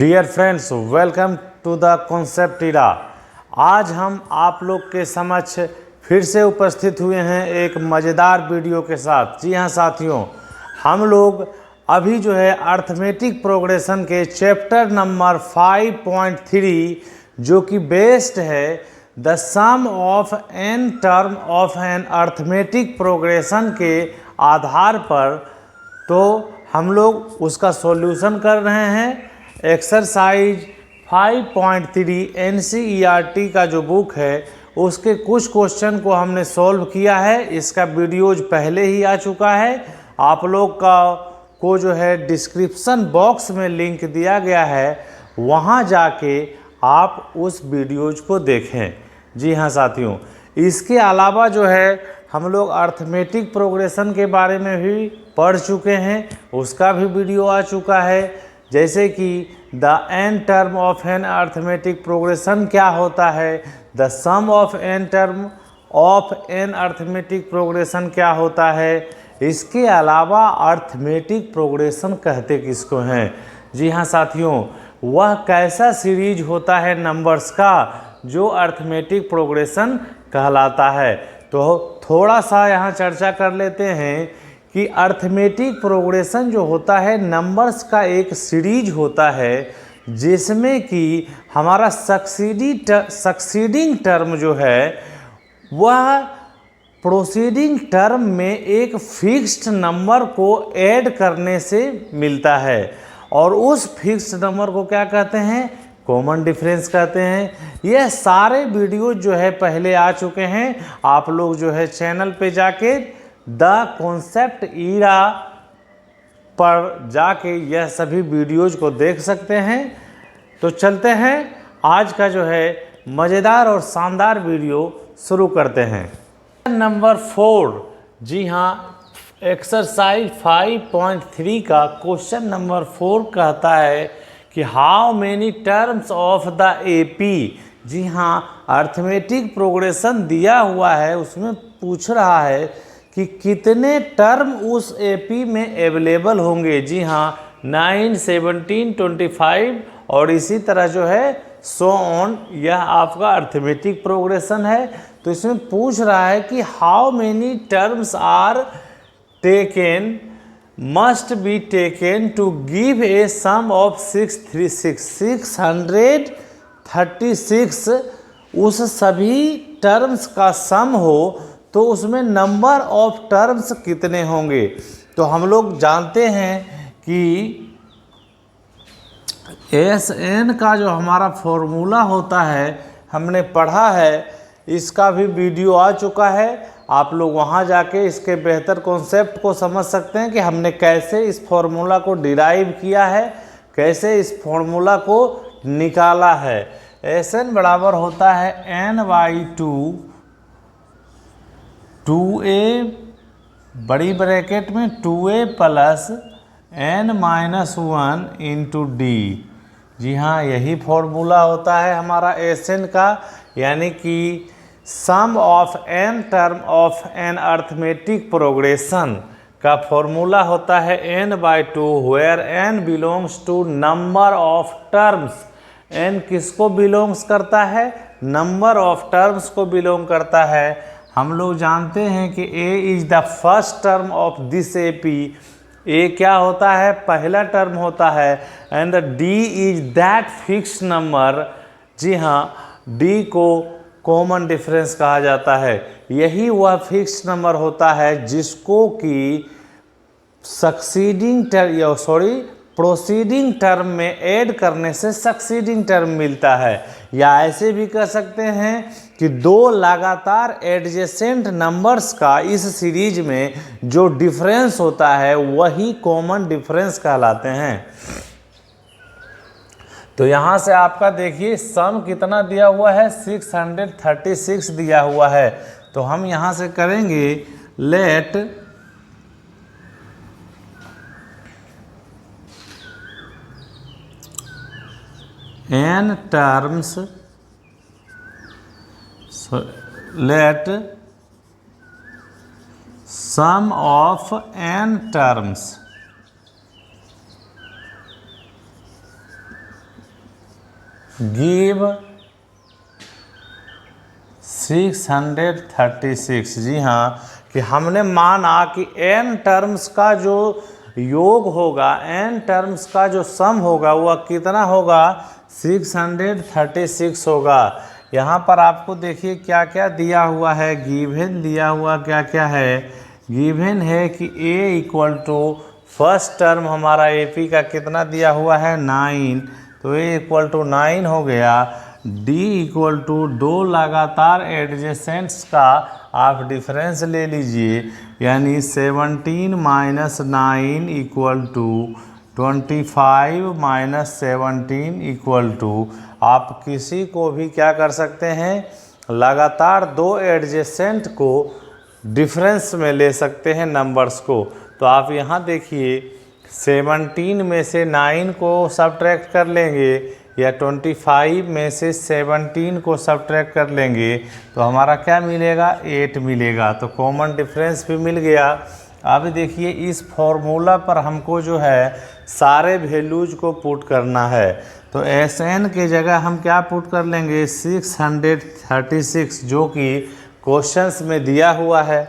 Dear friends, welcome to the concept era. आज हम आप लोग के समक्ष फिर से उपस्थित हुए हैं एक मज़ेदार वीडियो के साथ। जी हाँ साथियों, हम लोग अभी जो है अर्थमेटिक प्रोग्रेशन के चैप्टर नंबर 5.3 जो कि बेस्ड है the sum of n term of an arithmetic progression के आधार पर, तो हम लोग उसका सॉल्यूशन कर रहे हैं। एक्सरसाइज 5.3 NCERT का जो बुक है उसके कुछ क्वेश्चन को हमने सॉल्व किया है। इसका वीडियोज पहले ही आ चुका है। आप लोग को जो है डिस्क्रिप्शन बॉक्स में लिंक दिया गया है, वहाँ जाके आप उस वीडियोज को देखें। जी हाँ साथियों, इसके अलावा जो है हम लोग अर्थमेटिक प्रोग्रेशन के बारे में भी पढ़ चुके हैं, उसका भी वीडियो आ चुका है। जैसे कि the n term of an arithmetic progression क्या होता है, the sum of n term of an arithmetic progression क्या होता है। इसके अलावा अर्थमेटिक प्रोग्रेशन कहते किसको हैं। जी हाँ साथियों, वह कैसा सीरीज होता है नंबर्स का जो अर्थमेटिक प्रोग्रेशन कहलाता है। तो थोड़ा सा यहाँ चर्चा कर लेते हैं कि अर्थमेटिक प्रोग्रेशन जो होता है नंबर्स का एक सीरीज होता है, जिसमें कि हमारा सक्सीडिंग टर्म जो है वह प्रोसीडिंग टर्म में एक फिक्स्ड नंबर को ऐड करने से मिलता है, और उस फिक्स्ड नंबर को क्या कहते हैं, कॉमन डिफरेंस कहते हैं। यह सारे वीडियो जो है पहले आ चुके हैं। आप लोग जो है चैनल पे जाके द कॉन्सेप्ट इरा पर जाके यह सभी वीडियोज को देख सकते हैं। तो चलते हैं, आज का जो है मज़ेदार और शानदार वीडियो शुरू करते हैं। नंबर 4, जी हाँ, एक्सरसाइज 5.3 का क्वेश्चन नंबर 4 कहता है कि how many terms of the AP. जी हाँ, अर्थमेटिक प्रोग्रेशन दिया हुआ है, उसमें पूछ रहा है कि कितने टर्म उस एपी में अवेलेबल होंगे। जी हाँ, 9, 17, 25 और इसी तरह जो है सो ऑन। यह आपका अर्थमेटिक प्रोग्रेशन है। तो इसमें पूछ रहा है कि how many terms are taken must be taken to give a sum of 636 उस सभी टर्म्स का सम हो तो उसमें नंबर ऑफ टर्म्स कितने होंगे। तो हम लोग जानते हैं कि SN का जो हमारा फॉर्मूला होता है हमने पढ़ा है, इसका भी वीडियो आ चुका है। आप लोग वहाँ जाके इसके बेहतर कॉन्सेप्ट को समझ सकते हैं कि हमने कैसे इस फॉर्मूला को डिराइव किया है, कैसे इस फॉर्मूला को निकाला है। SN बराबर होता है n/2 2a बड़ी ब्रैकेट में 2a plus n-1 into D. जी हाँ, यही फॉर्मूला होता है हमारा SN का, यानी कि sum of n term of an arithmetic progression का फॉर्मूला होता है n/2, where n belongs to number of terms. n किसको बिलोंग्स करता है, नंबर ऑफ टर्म्स को बिलोंग करता है। हम लोग जानते हैं कि a is the first term of this AP. a क्या होता है, पहला टर्म होता है। And d is that fixed number. जी हाँ, d को कॉमन डिफरेंस कहा जाता है। यही वह फिक्स्ड नंबर होता है जिसको कि प्रोसीडिंग टर्म में ऐड करने से सक्सीडिंग टर्म मिलता है। या ऐसे भी कह सकते हैं कि दो लगातार एडजेसेंट नंबर्स का इस सीरीज में जो डिफरेंस होता है वही कॉमन डिफरेंस कहलाते हैं। तो यहाँ से आपका देखिए सम कितना दिया हुआ है, 636 दिया हुआ है। तो हम यहाँ से करेंगे let n terms, let sum of n terms give 636। जी हाँ, कि हमने माना कि n टर्म्स का जो योग होगा, n टर्म्स का जो सम होगा वह कितना होगा, 636 होगा। यहाँ पर आपको देखिए क्या क्या दिया हुआ है, गिवन दिया हुआ क्या क्या है। गिवन है कि a equal to first term हमारा AP का कितना दिया हुआ है, 9, तो a इक्वल टू 9 हो गया। d इक्वल टू 2 लगातार एडजेसेंट्स का आप डिफरेंस ले लीजिए, यानी 17 minus 9 equal to 25 minus 17 equal to, आप किसी को भी क्या कर सकते हैं, लगातार दो एडजेसेंट को डिफरेंस में ले सकते हैं नंबर्स को। तो आप यहाँ देखिए 17 में से 9 को सब्ट्रैक्ट कर लेंगे या 25 में से 17 को सब्ट्रैक्ट कर लेंगे तो हमारा क्या मिलेगा, 8 मिलेगा। तो कॉमन डिफरेंस भी मिल गया। अब देखिए इस फॉर्मूला पर हमको जो है सारे वैल्यूज को पुट करना है। तो Sn के जगह हम क्या पुट कर लेंगे, 636, जो कि क्वेश्चंस में दिया हुआ है।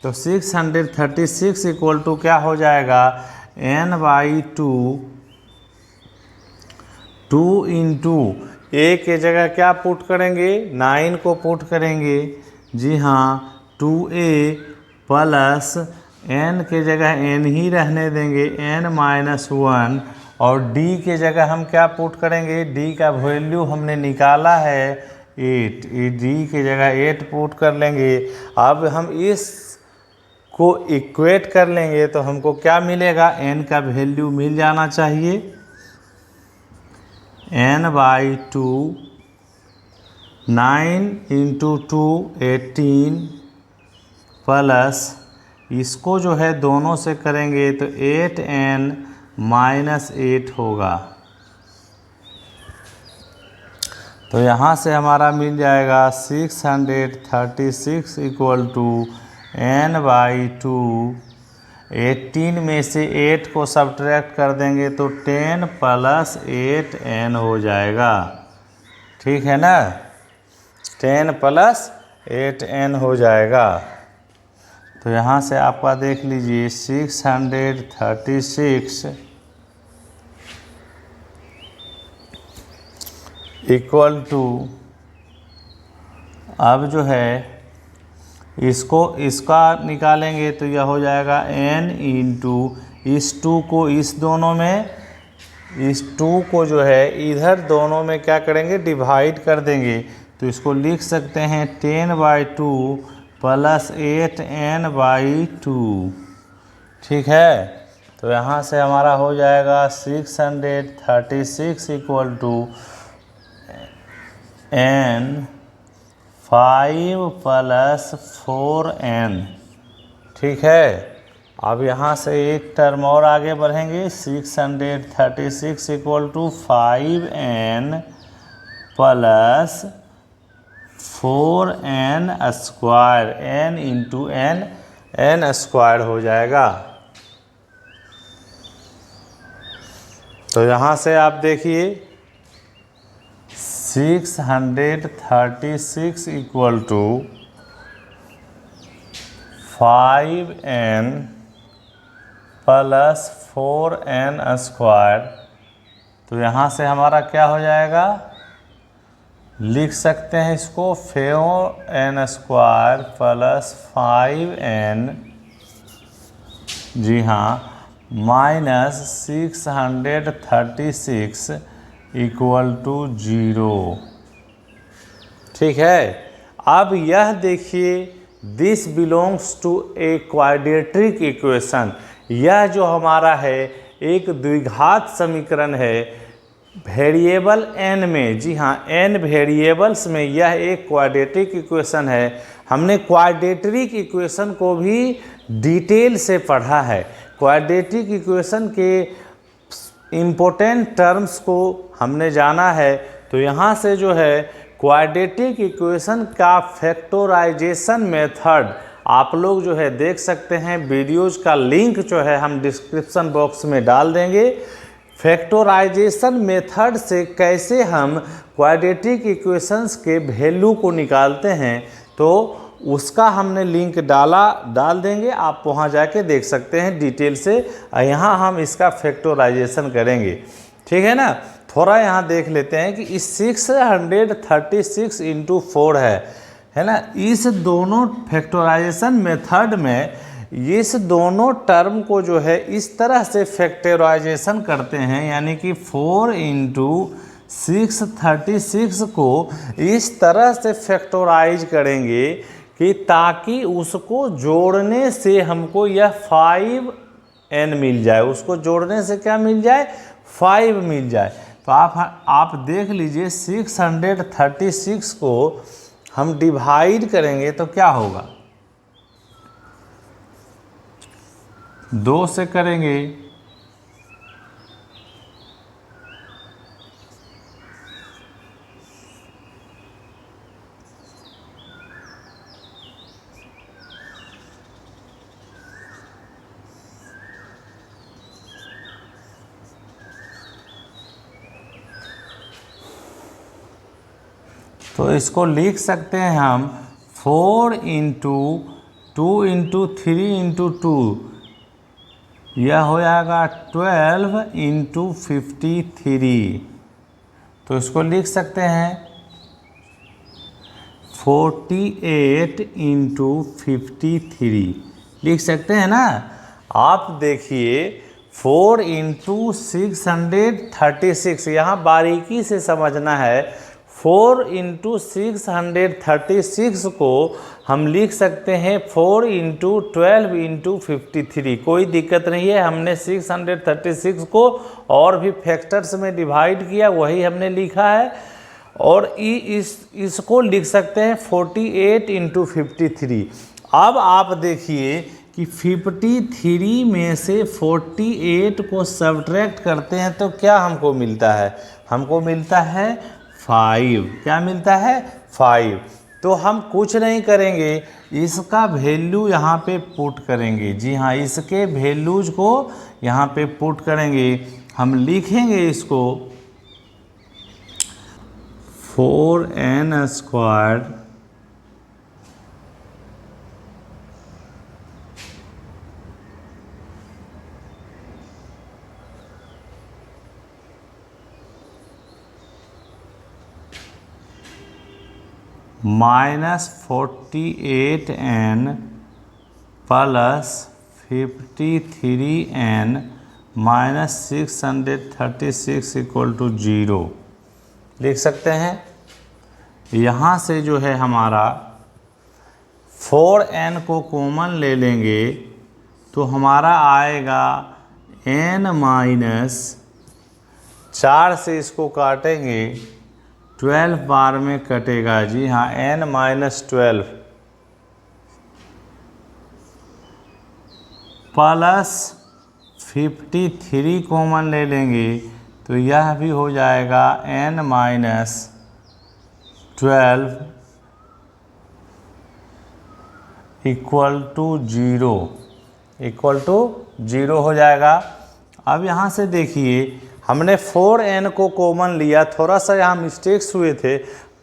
तो 636 इक्वल टू क्या हो जाएगा, n/2, 2 इंटू ए के जगह क्या पुट करेंगे, 9 को पुट करेंगे। जी हाँ, 2a प्लस n के जगह n ही रहने देंगे, n-1, और d के जगह हम क्या पुट करेंगे, d का वैल्यू हमने निकाला है 8, d के जगह 8 पुट कर लेंगे। अब हम इस को इक्वेट कर लेंगे तो हमको क्या मिलेगा, n का वैल्यू मिल जाना चाहिए, n/2, 9 इंटू 2 18 प्लस इसको जो है दोनों से करेंगे तो 8n माइनस 8 होगा। तो यहाँ से हमारा मिल जाएगा 636 इक्वल टू n/2, 18 में से 8 को सब्ट्रैक्ट कर देंगे तो 10 प्लस 8n हो जाएगा। ठीक है ना, 10 प्लस 8n हो जाएगा। तो यहाँ से आपका देख लीजिए 636 इक्वल टू, अब जो है इसका निकालेंगे तो यह हो जाएगा n इंटू इस 2 को इस दोनों में, इस 2 को जो है इधर दोनों में क्या करेंगे, डिवाइड कर देंगे। तो इसको लिख सकते हैं 10/2 प्लस 8n/2। ठीक है, तो यहाँ से हमारा हो जाएगा 636 equal to n 5 plus 4n। ठीक है, अब यहाँ से एक टर्म और आगे बढ़ेंगे, 636 equal to 5n plus 4n square, n into n square हो जाएगा। तो यहाँ से आप देखिए 636 equal to 5n plus 4n square. तो यहाँ से हमारा क्या हो जाएगा, लिख सकते हैं इसको 4n स्क्वायर प्लस 5n, जी हाँ, माइनस 636 इक्वल टू 0। ठीक है, अब यह देखिए this belongs to a quadratic equation. यह जो हमारा है एक द्विघात समीकरण है वेरिएबल n में। जी हाँ, n वेरिएबल्स में यह एक क्वाड्रेटिक इक्वेशन है। हमने क्वाड्रेटिक इक्वेशन को भी डिटेल से पढ़ा है। क्वाड्रेटिक इक्वेशन के इम्पोर्टेंट टर्म्स को हमने जाना है। तो यहाँ से जो है क्वाड्रेटिक इक्वेशन का फैक्टराइजेशन मेथड आप लोग जो है देख सकते हैं। वीडियोज़ का लिंक जो है हम डिस्क्रिप्शन बॉक्स में डाल देंगे। फैक्टराइजेशन मेथड से कैसे हम क्वाड्रेटिक इक्वेशंस के वैल्यू को निकालते हैं, तो उसका हमने लिंक डाल देंगे, आप वहाँ जाके देख सकते हैं डिटेल से। यहाँ हम इसका फैक्टराइजेशन करेंगे, ठीक है ना। थोड़ा यहाँ देख लेते हैं कि इस 636 इंटू 4 है ना। इस दोनों फैक्टराइजेशन मेथड में इस दोनों टर्म को जो है इस तरह से फैक्टराइजेशन करते हैं, यानी कि 4 इंटू 636 को इस तरह से फैक्टराइज करेंगे कि ताकि उसको जोड़ने से हमको यह 5n मिल जाए। उसको जोड़ने से क्या मिल जाए, 5 मिल जाए। तो आप देख लीजिए 636 को हम डिवाइड करेंगे तो क्या होगा, 2 से करेंगे तो इसको लिख सकते हैं हम 4 इंटू 2 इंटू 3 इंटू 2, यह हो जाएगा 12 इंटू 53। तो इसको लिख सकते हैं 48 इंटू 53, लिख सकते हैं ना। आप देखिए 4 इंटू 636, यहाँ बारीकी से समझना है। 4 इंटू 636 को हम लिख सकते हैं 4 इंटू 12 इंटू 53। कोई दिक्कत नहीं है, हमने 636 को और भी फैक्टर्स में डिवाइड किया, वही हमने लिखा है। और इसको लिख सकते हैं 48 इंटू 53। अब आप देखिए कि 53 में से 48 को सब्ट्रैक्ट करते हैं तो क्या हमको मिलता है, हमको मिलता है 5। क्या मिलता है, 5। तो हम कुछ नहीं करेंगे, इसका वैल्यू यहाँ पे पुट करेंगे। जी हाँ, इसके वैल्यूज को यहाँ पे पुट करेंगे। हम लिखेंगे इसको 4n square -48n plus 53n minus 636 equal to 0 लिख सकते हैं। यहाँ से जो है हमारा 4n को कॉमन ले लेंगे तो हमारा आएगा n माइनस 4 से इसको काटेंगे 12 बार में कटेगा। जी हाँ, n माइनस 12 प्लस 53 कॉमन ले लेंगे तो यह भी हो जाएगा n माइनस 12 इक्वल टू 0 हो जाएगा। अब यहाँ से देखिए हमने 4n को कॉमन लिया, थोड़ा सा यहाँ मिस्टेक्स हुए थे।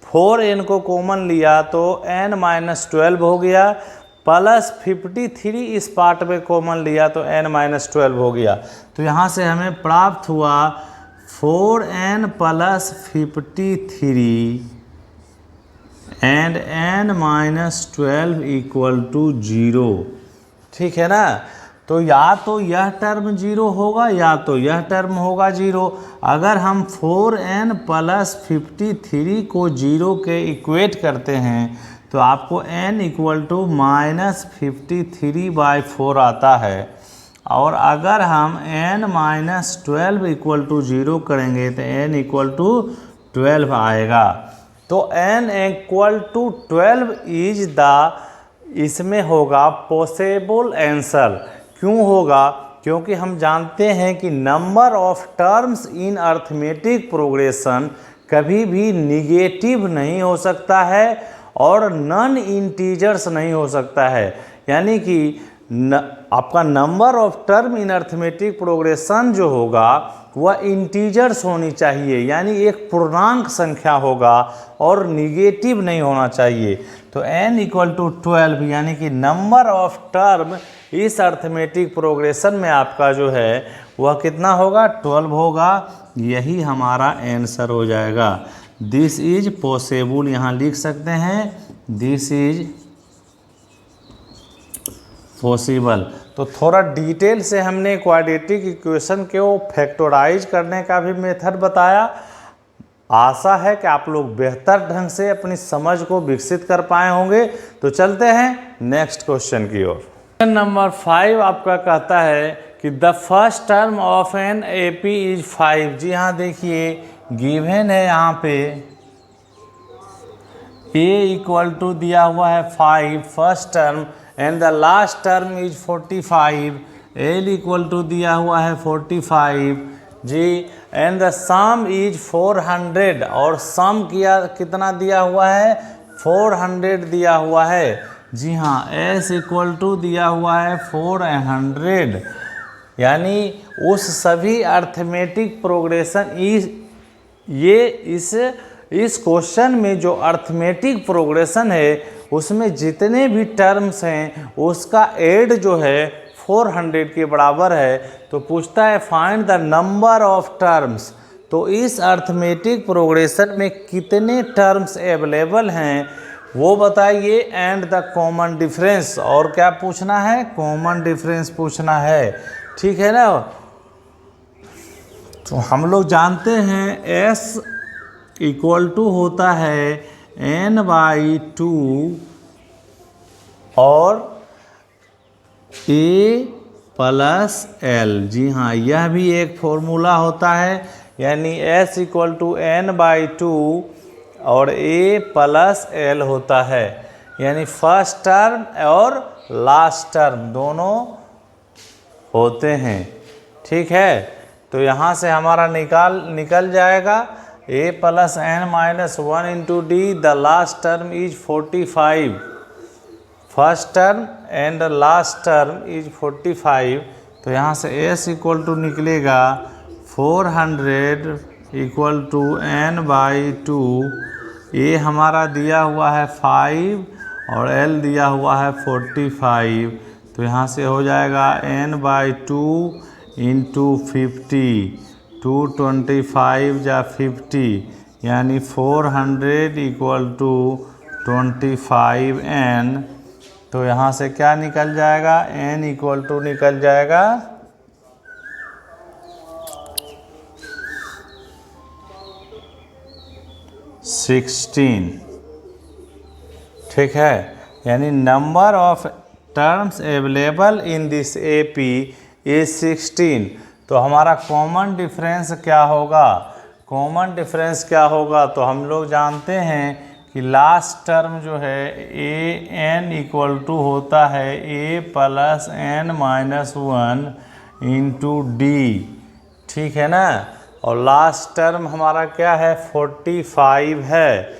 4n को कॉमन लिया तो n माइनस 12 हो गया, प्लस 53 इस पार्ट में कॉमन लिया तो n माइनस 12 हो गया। तो यहाँ से हमें प्राप्त हुआ 4n plus 53 and n minus 12 equal to 0। ठीक है ना। तो या तो यह टर्म 0 होगा या तो यह टर्म होगा 0। अगर हम 4n प्लस 53 को 0 के इक्वेट करते हैं तो आपको n इक्वल टू माइनस 53/4 आता है। और अगर हम n माइनस 12 इक्वल टू 0 करेंगे तो n इक्वल टू 12 आएगा। तो n equal to 12 is the, इसमें होगा पॉसिबल आंसर। क्यों होगा, क्योंकि हम जानते हैं कि number of terms in arithmetic progression कभी भी निगेटिव नहीं हो सकता है और नॉन इंटीजर्स नहीं हो सकता है। यानी कि आपका number of term in arithmetic progression जो होगा वह इंटीजर्स होनी चाहिए, यानी एक पूर्णांक संख्या होगा और निगेटिव नहीं होना चाहिए। तो n इक्वल टू 12 यानी कि नंबर ऑफ टर्म इस अर्थमेटिक प्रोग्रेशन में आपका जो है वह कितना होगा, 12 होगा। यही हमारा आंसर हो जाएगा। दिस इज पॉसिबल, यहाँ लिख सकते हैं दिस इज पॉसिबल। तो थोड़ा डिटेल से हमने क्वाड्रेटिक इक्वेशन को फैक्टराइज करने का भी मेथड बताया। आशा है कि आप लोग बेहतर ढंग से अपनी समझ को विकसित कर पाए होंगे। तो चलते हैं नेक्स्ट क्वेश्चन की ओर। क्वेश्चन नंबर 5 आपका कहता है कि the first term of an AP is 5। जी हाँ, देखिए गिवन है यहाँ पे a इक्वल टू दिया हुआ है 5 first term and the last term is 45। l equal to दिया हुआ है 45 जी, एंड द सम इज 400 और सम कितना दिया हुआ है, 400 दिया हुआ है। जी हाँ, s इक्वल टू दिया हुआ है 400, यानी उस सभी अर्थमेटिक प्रोग्रेशन इस क्वेश्चन में जो अर्थमेटिक प्रोग्रेशन है उसमें जितने भी टर्म्स हैं उसका एड जो है 400 के बराबर है। तो पूछता है find the number of terms. तो इस अर्थमेटिक प्रोग्रेशन में कितने टर्म्स अवेलेबल हैं वो बताइए, एंड द कॉमन डिफरेंस। और क्या पूछना है, कॉमन डिफरेंस पूछना है, ठीक है ना। तो हम लोग जानते हैं s इक्वल टू होता है n/2 और a प्लस l। जी हाँ, यह भी एक फॉर्मूला होता है, यानी s इक्वल टू n/2 और a प्लस l होता है, यानी फर्स्ट टर्म और लास्ट टर्म दोनों होते हैं, ठीक है। तो यहाँ से हमारा निकल जाएगा a plus n minus 1 into D, the last term is 45। First term and last term is 45। तो यहाँ से s इक्वल टू निकलेगा 400 इक्वल टू n/2। a हमारा दिया हुआ है 5 और l दिया हुआ है 45। तो यहाँ से हो जाएगा n/2 इंटू 50, 225 जा 50, यानी 400 इक्वल टू 25n। तो यहाँ से क्या निकल जाएगा, n इक्वल टू निकल जाएगा 16, ठीक है। यानी number of terms available in this AP is 16। तो हमारा कॉमन डिफरेंस क्या होगा, कॉमन डिफरेंस क्या होगा, तो हम लोग जानते हैं कि लास्ट टर्म जो है ए एन इक्वल टू होता है a plus n minus 1 into D, ठीक है ना। और लास्ट टर्म हमारा क्या है, 45 है,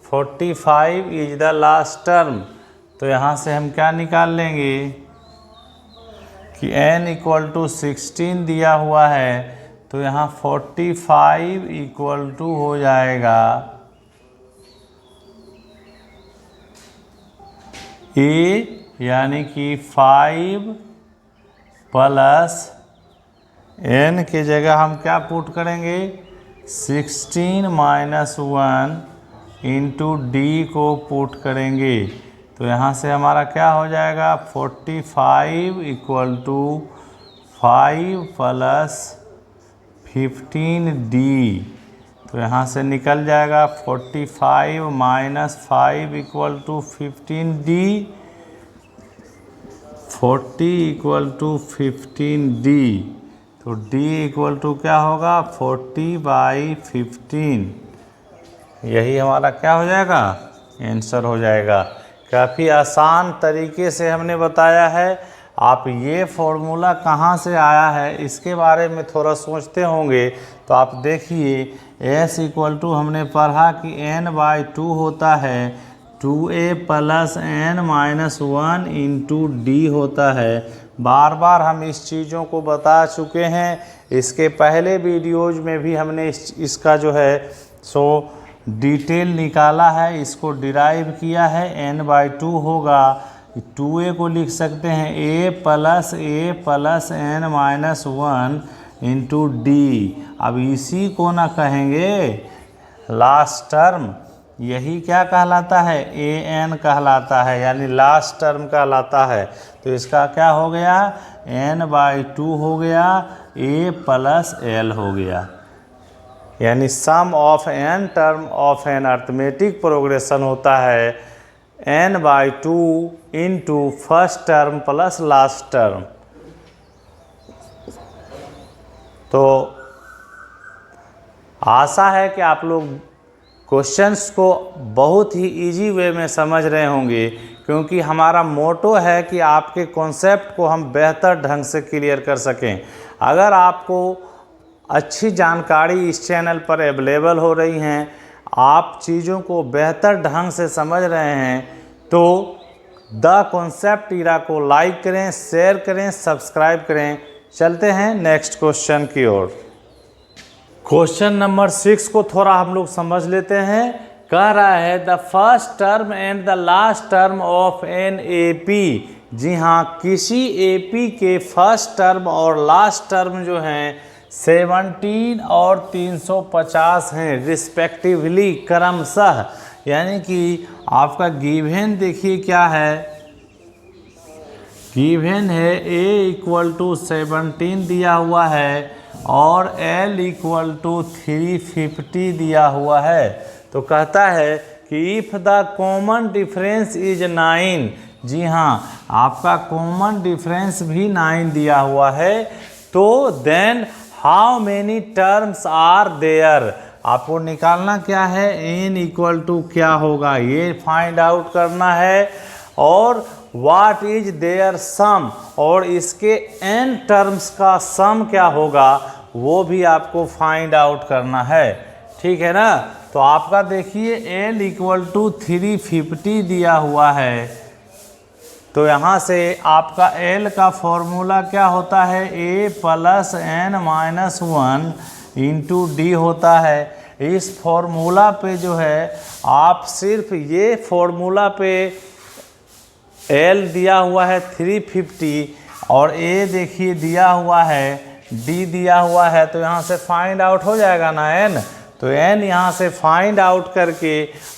45 इज द लास्ट टर्म। तो यहाँ से हम क्या निकाल लेंगे कि n इक्वल टू 16 दिया हुआ है, तो यहाँ 45 इक्वल टू हो जाएगा a, यानी कि 5 प्लस n के जगह हम क्या पुट करेंगे, 16 माइनस 1 इंटू डी को पुट करेंगे। तो यहाँ से हमारा क्या हो जाएगा, 45 इक्वल टू 5 प्लस 15d। तो यहाँ से निकल जाएगा 45 minus 5 equal to 15d, 40 equal to 15d। तो d इक्वल टू क्या होगा, 40/15। यही हमारा क्या हो जाएगा, आंसर हो जाएगा। काफ़ी आसान तरीके से हमने बताया है। आप ये फॉर्मूला कहाँ से आया है इसके बारे में थोड़ा सोचते होंगे। तो आप देखिए s इक्वल टू हमने पढ़ा कि n/2 होता है 2a plus n minus 1 into D होता है, बार बार हम इस चीज़ों को बता चुके हैं। इसके पहले वीडियोज में भी हमने इसका जो है सो डिटेल निकाला है, इसको डिराइव किया है। n/2 होगा, 2a को लिख सकते हैं a plus n-1 into D. अब इसी को ना कहेंगे लास्ट टर्म, यही क्या कहलाता है, an कहलाता है, यानी लास्ट टर्म कहलाता है। तो इसका क्या हो गया, n/2 हो गया, a प्लस l हो गया, यानी sum of n term of an arithmetic progression होता है n/2 into first term plus last term. तो आशा है कि आप लोग क्वेश्चंस को बहुत ही इजी वे में समझ रहे होंगे, क्योंकि हमारा मोटो है कि आपके कॉन्सेप्ट को हम बेहतर ढंग से क्लियर कर सकें। अगर आपको अच्छी जानकारी इस चैनल पर अवेलेबल हो रही हैं, आप चीज़ों को बेहतर ढंग से समझ रहे हैं, तो द कॉन्सेप्ट इरा को लाइक करें, शेयर करें, सब्सक्राइब करें। चलते हैं नेक्स्ट क्वेश्चन की ओर। क्वेश्चन नंबर 6 को थोड़ा हम लोग समझ लेते हैं। कह रहा है the first term and the last term of an AP। जी हाँ, किसी AP के फर्स्ट टर्म और लास्ट टर्म जो हैं 17 और 350 हैं रिस्पेक्टिवली, क्रमशः। यानी कि आपका गिवन देखिए क्या है, गिवन है a = 17 दिया हुआ है और l = 350 दिया हुआ है। तो कहता है कि if the common difference is 9। जी हाँ, आपका कॉमन डिफरेंस भी 9 दिया हुआ है। तो then how many terms are there, आपको निकालना क्या है, n = क्या होगा ये फाइंड आउट करना है। और व्हाट इज देयर सम, और इसके n टर्म्स का सम क्या होगा वो भी आपको फाइंड आउट करना है। ठीक है ना। तो आपका देखिए l = 350 दिया हुआ है, तो यहाँ से आपका l का फॉर्मूला क्या होता है, a plus n-1 into D होता है। इस फॉर्मूला पे जो है आप सिर्फ ये फॉर्मूला पे l दिया हुआ है 350 और a देखिए दिया हुआ है, d दिया हुआ है, तो यहाँ से फाइंड आउट हो जाएगा ना n। तो n यहाँ से फाइंड आउट करके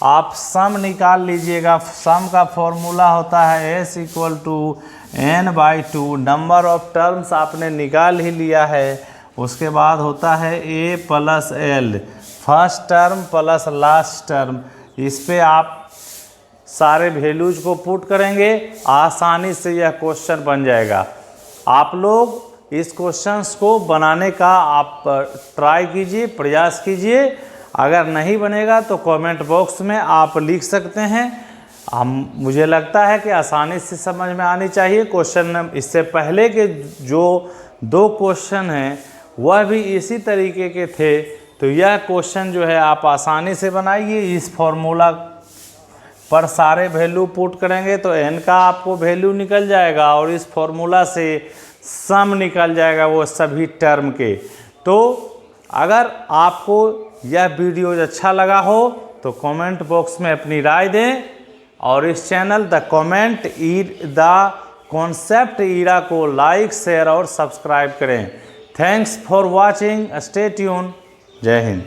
आप सम निकाल लीजिएगा। सम का फॉर्मूला होता है s = n/2। Number of terms आपने निकाल ही लिया है। उसके बाद होता है a plus l, first term plus last term. इस पे आप सारे वैल्यूज को पुट करेंगे, आसानी से यह क्वेश्चन बन जाएगा। आप लोग इस क्वेश्चंस को बनाने का आप ट्राई कीजिए, प्रयास कीजिए। अगर नहीं बनेगा तो कमेंट बॉक्स में आप लिख सकते हैं। मुझे लगता है कि आसानी से समझ में आनी चाहिए। क्वेश्चन इससे पहले के जो 2 क्वेश्चन हैं वह भी इसी तरीके के थे। तो यह क्वेश्चन जो है आप आसानी से बनाइए। इस फॉर्मूला पर सारे वैल्यू पुट करेंगे तो n का आपको वैल्यू निकल जाएगा और इस फॉर्मूला से सम निकल जाएगा वो सभी टर्म के। तो अगर आपको यह वीडियो अच्छा लगा हो तो कमेंट बॉक्स में अपनी राय दें और इस चैनल द कॉन्सेप्ट इरा को लाइक, शेयर और सब्सक्राइब करें। Thanks for watching, stay tune. जय हिंद।